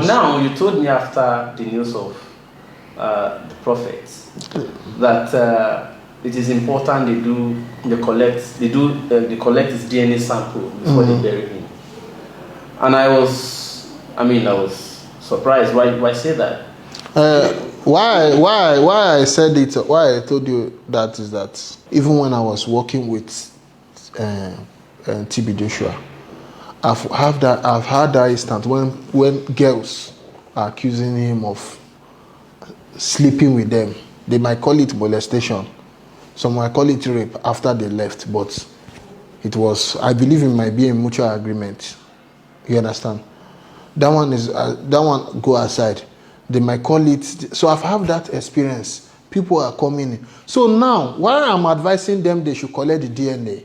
now you told me after the news of the prophets that it is important they collect his DNA sample before they bury him. And I was surprised. Why say that? Why I said it? Why I told you that is that even when I was working with TB Joshua, I've had that instance when girls are accusing him of sleeping with them. They might call it molestation. Some might call it rape after they left, but it was, I believe it might be a mutual agreement. You understand? That one go aside. They might call it. So I've had that experience. People are coming in. So now, why I'm advising them they should collect the DNA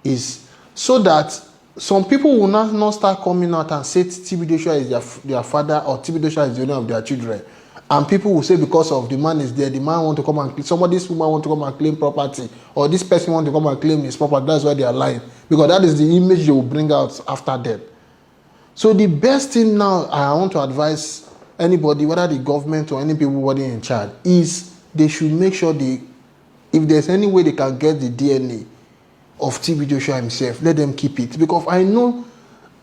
is so that some people will not start coming out and say TB Joshua is their father or TB Joshua is the owner of their children. And people will say because of the man is there, the man want to come and this woman want to come and claim property, or this person want to come and claim his property. That's why they are lying, because that is the image they will bring out after death. So the best thing now I want to advise anybody, whether the government or any people in charge, is they should make sure if there's any way they can get the DNA of TB Joshua himself, let them keep it, because I know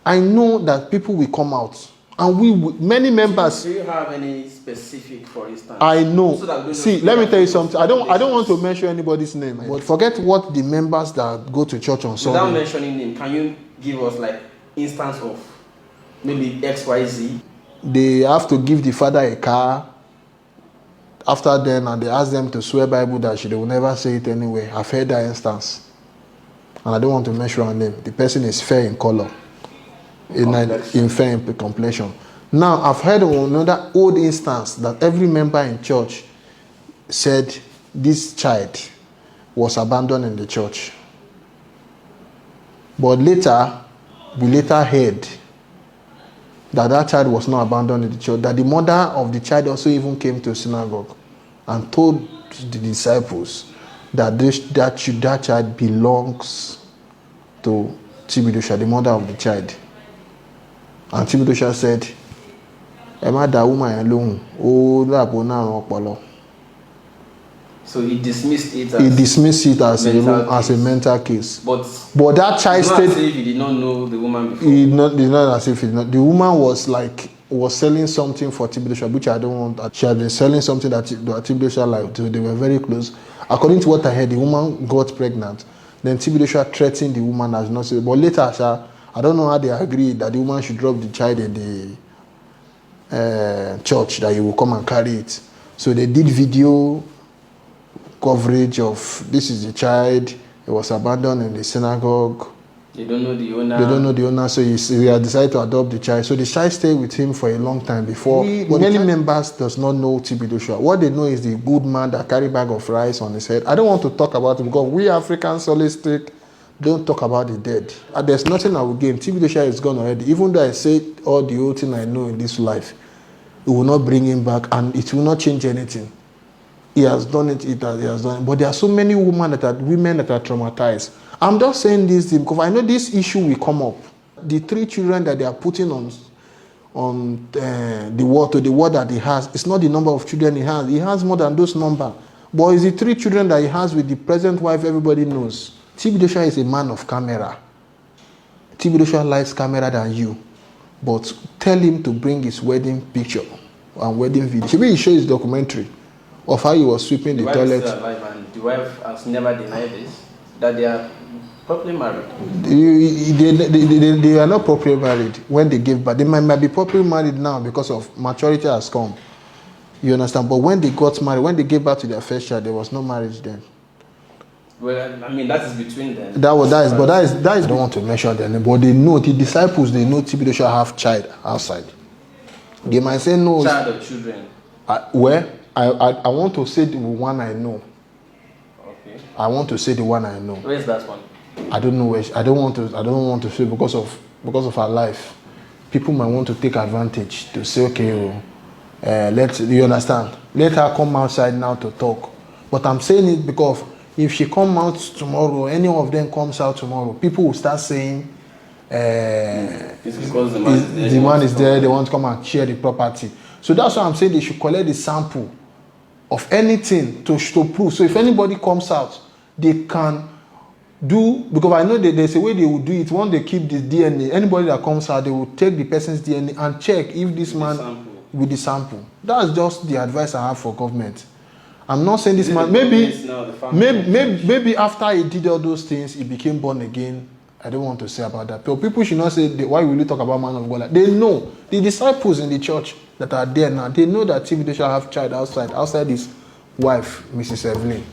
that people will come out. And many members. Do you have any specific, for instance? I know. See, let me tell you something. I don't want to mention anybody's name, but forget what the members that go to church on Sunday. Without mentioning name, can you give us like instance of maybe XYZ? They have to give the father a car. After then, and they ask them to swear Bible that they will never say it anyway. I've heard that instance, and I don't want to mention her name. The person is fair in color. In fair in complexion. Now, I've heard of another old instance that every member in church said this child was abandoned in the church. But we later heard that child was not abandoned in the church, that the mother of the child also even came to synagogue and told the disciples that that child belongs to TB Joshua, the mother of the child. And TB Joshua said, so he dismissed it as a mental case. But that child stayed. As if he did not know the woman before. As if he did not. The woman was selling something for TB Joshua, which I don't want. She had been selling something that TB Joshua liked. They were very close. According to what I heard, the woman got pregnant. Then TB Joshua threatened the woman as not so. But later, I don't know how they agreed that the woman should drop the child in the church, that he will come and carry it. So they did video coverage of this is the child. He was abandoned in the synagogue. They don't know the owner. So he had decided to adopt the child. So the child stayed with him for a long time before. Many members does not know TB Joshua. What they know is the good man that carry bag of rice on his head. I don't want to talk about it because we Africans solistic don't talk about the dead. There's nothing I will gain. TB Joshua is gone already. Even though I say all the old thing I know in this life, it will not bring him back and it will not change anything. He has done it. He has done it. But there are so many women that are traumatized. I'm just saying this because I know this issue will come up. The 3 children that they are putting on the word that he has, it's not the number of children he has. He has more than those number. But it's the 3 children that he has with the present wife everybody knows. TB Joshua is a man of camera. TB Joshua likes camera than you. But tell him to bring his wedding picture and wedding video. Should he show his documentary of how he was sweeping the toilet? The wife has never denied this, that they are properly married. They are not properly married when they gave birth. They might be properly married now because of maturity has come. You understand? But when they got married, when they gave birth to their first child, there was no marriage then. Well, I mean, that is between them. That is. I don't want to mention their name, but they know, the disciples, they know TB Joshua have child outside. They might say no. Child or children? I want to say the one I know. Okay. I want to say the one I know. Where's that one? I don't know where. I don't want to say because of her life. People might want to take advantage to say, okay, you understand? Let her come outside now to talk. But I'm saying it because if she comes out tomorrow, any of them comes out tomorrow, people will start saying It's because the man is there. the man is there, they want to come and share the property. So that's why I'm saying they should collect the sample of anything to prove. So if anybody comes out, they can do, because I know that there's a way they will do it. Once they keep the DNA, anybody that comes out, they will take the person's DNA and check if this man with the sample. That's just the advice I have for government. I'm not saying this man, maybe after he did all those things, he became born again. I don't want to say about that. But people should not say, why will you talk about man of God? They know, the disciples in the church that are there now, they know that TB shall have child outside his wife, Mrs. Evelyn.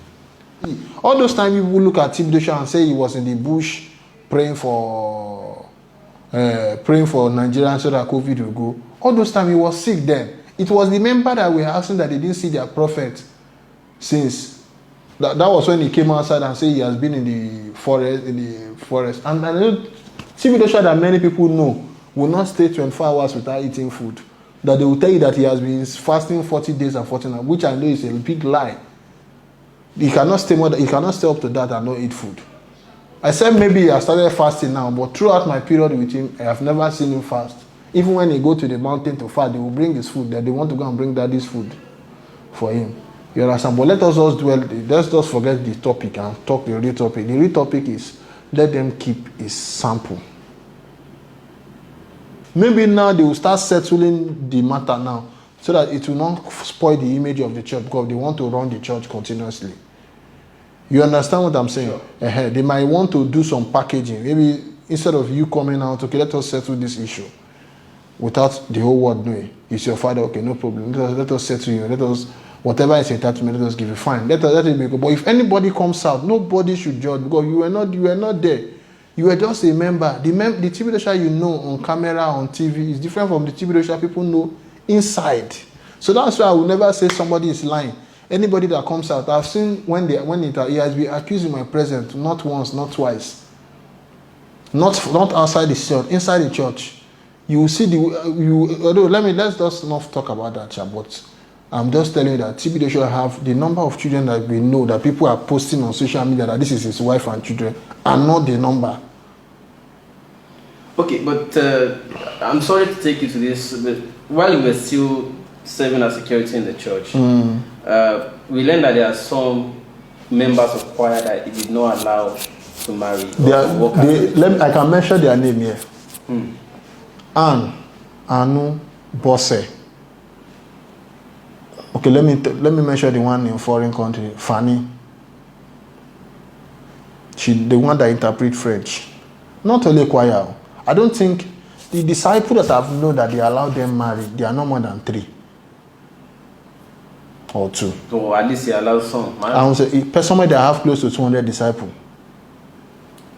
All those times people look at TB and say he was in the bush praying for Nigerians so that COVID will go. All those times he was sick then. It was the member that were asking that they didn't see their prophet since. That was when he came outside and said he has been in the forest. And I know TB that many people know will not stay 24 hours without eating food. That they will tell you that he has been fasting 40 days and 40 nights, which I know is a big lie. He cannot stay up to that and not eat food. I said maybe I started fasting now, but throughout my period with him, I have never seen him fast. Even when he go to the mountain to fast, they will bring his food. That they want to go and bring daddy's food for him. You understand? But let us just forget the topic and talk the real topic. The real topic is let them keep his sample. Maybe now they will start settling the matter now so that it will not spoil the image of the church, because they want to run the church continuously. You understand what I'm saying? Sure. They might want to do some packaging. Maybe instead of you coming out, okay, let us settle this issue without the whole world knowing. It's your father, okay, no problem. Let us settle you. Let us, whatever is entitlement, let us give you. Fine. Let it be. But if anybody comes out, nobody should judge, because you were not there. You were just a member. The TB you know on camera, on TV is different from the TB people know inside. So that's why I will never say somebody is lying. Anybody that comes out, I've seen when he has been accused in my presence, not once, not twice. Not outside the church, inside the church. You will see let's just not talk about that, but I'm just telling you that TB have the number of children that we know that people are posting on social media that this is his wife and children, and not the number. Okay, but I'm sorry to take you to this, but while you were still serving as security in the church, we learned that there are some members of choir that he did not allow to marry. I can mention their name here. Anne, Anu, Bosse. Okay, let me mention the one in foreign country, Fanny. She the one that interprets French. Not only choir. I don't think the disciples that I've known that they allow them marry, they are no more than 3 or 2. So at least he allows some. I would say somebody that have close to 200 disciples.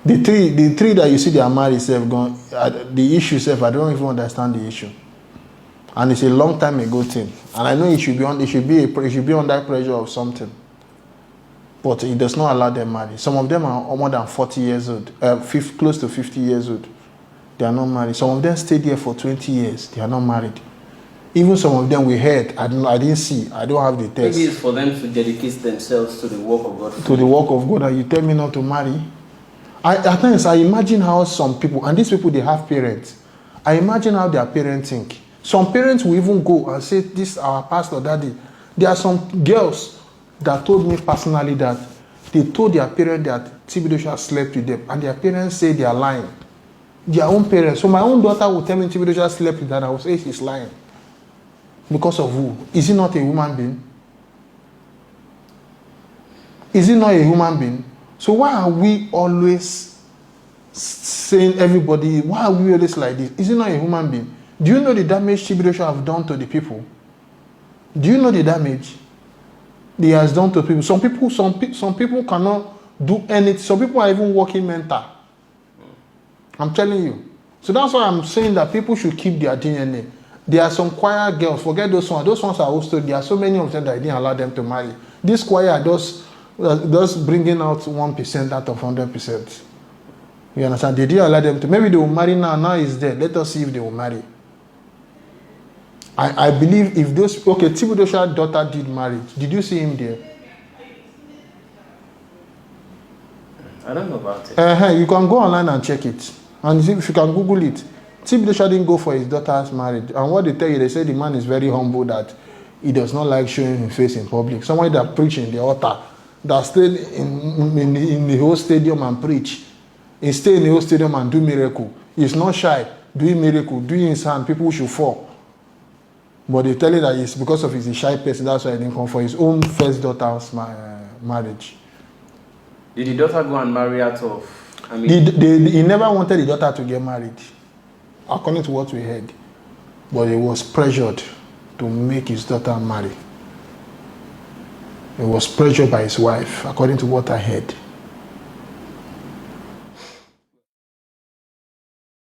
The three that you see they are married, the issue self, I don't even understand the issue. And it's a long time ago thing. And I know it should be under pressure of something. But it does not allow them marry. Some of them are more than 40 years old, close to 50 years old. They are not married. Some of them stayed there for 20 years. They are not married. Even some of them we heard, I didn't see. I don't have the text. Maybe it's for them to dedicate themselves to the work of God. To the work of God, and you tell me not to marry. At times, I imagine how some people, and these people, they have parents. I imagine how their parents think. Some parents will even go and say, this is our pastor, daddy. There are some girls that told me personally that they told their parents that TB slept with them, and their parents say they are lying. Their own parents. So my own daughter will tell me TB slept with that. I will say she's lying. Because of who? Is he not a human being? Is he not a human being? So why are we always saying everybody, why are we always like this? Is he not a human being? Do you know the damage TB have done to the people? Do you know the damage he has done to people? Some people cannot do anything. Some people are even working mental. I'm telling you. So that's why I'm saying that people should keep their DNA. There are some choir girls, forget those ones. Those ones are also, there are so many of them that I didn't allow them to marry. This choir just bringing out 1% out of 100%. You understand? They didn't allow them to. Maybe they will marry now. Now it's there. Let us see if they will marry. I believe if those, okay, TB daughter did marry. Did you see him there? I don't know about it. You can go online and check it. And if you can Google it, TB Joshua didn't go for his daughter's marriage. And what they tell you, they say the man is very humble, that he does not like showing his face in public. Someone that preach in the altar, that stayed in the whole stadium and preach. He stay in the whole stadium and do miracle. He's not shy, doing miracle, doing his hand, people should fall. But they tell you that it's because of his shy person, that's why he didn't come for his own first daughter's marriage. Did the daughter go and marry out of? I mean, he never wanted the daughter to get married, according to what we heard. But he was pressured to make his daughter marry. He was pressured by his wife, according to what I heard.